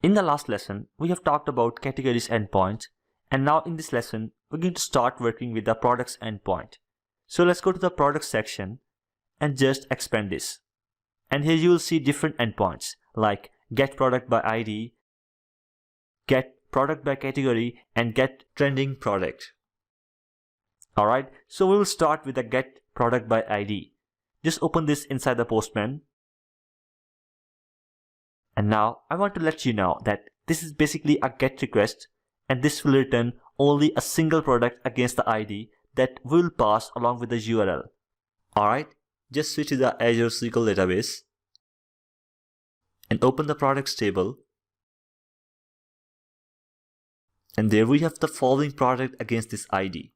In the last lesson, we have talked about categories endpoints, and now in this lesson, we're going to start working with the products endpoint. So let's go to the products section and just expand this. And here you will see different endpoints like get product by ID, get product by category, and get trending product. Alright, so we will start with the get product by ID. Just open this inside the Postman. And now I want to let you know that this is basically a GET request, and this will return only a single product against the ID that will pass along with the URL. Alright, just switch to the Azure SQL database and open the products table. And there we have the following product against this ID.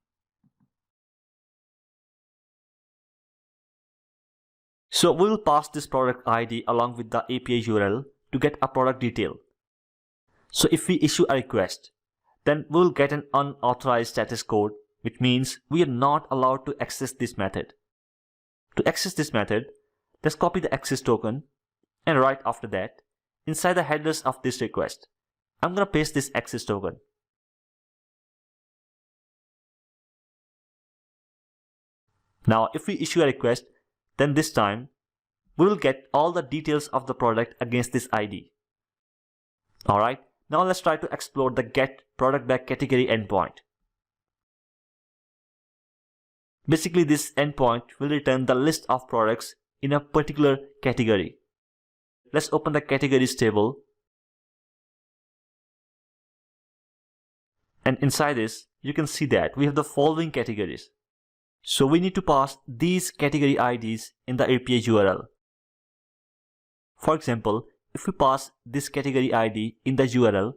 So we will pass this product ID along with the API URL to get a product detail. So if we issue a request, then we will get an unauthorized status code, which means we are not allowed to access this method. To access this method, let's copy the access token, and right after that, inside the headers of this request, I'm going to paste this access token. Now if we issue a request, then this time we will get all the details of the product against this ID. Alright, now let's try to explore the get product by category endpoint. Basically, this endpoint will return the list of products in a particular category. Let's open the categories table. And inside this, you can see that we have the following categories. So we need to pass these category IDs in the API URL. For example, if we pass this category ID in the URL,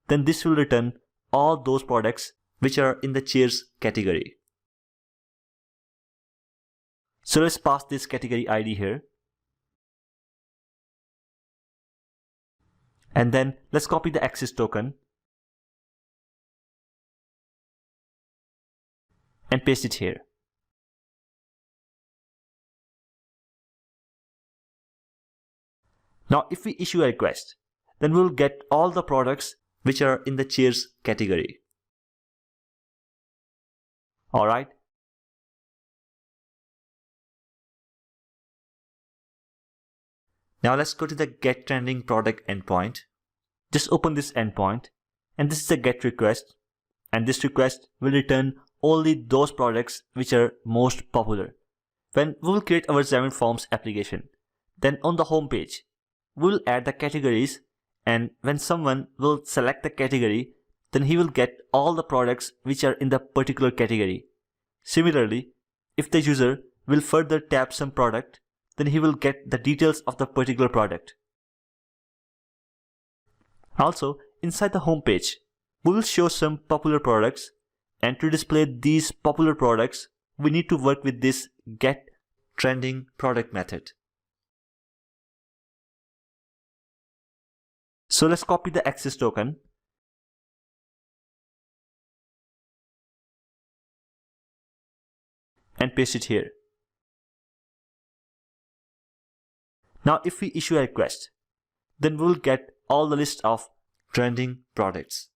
then this will return all those products which are in the chairs category. So let's pass this category ID here. And then let's copy the access token and paste it here. Now if we issue a request, then we'll get all the products which are in the chairs category. Alright. Now let's go to the get trending product endpoint. Just open this endpoint, and this is a get request, and this request will return only those products which are most popular. When we will create our Xamarin Forms application, then on the home page, we will add the categories, and when someone will select the category, then he will get all the products which are in the particular category. Similarly, if the user will further tap some product, then he will get the details of the particular product. Also, inside the home page, we will show some popular products, and to display these popular products, we need to work with this get trending product method. So let's copy the access token and paste it here. Now if we issue a request, then we will get all the list of trending products.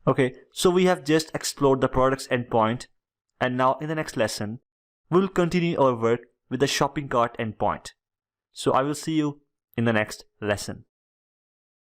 Okay, so we have just explored the products endpoint, and now in the next lesson, we will continue our work with the shopping cart endpoint. So I will see you in the next lesson.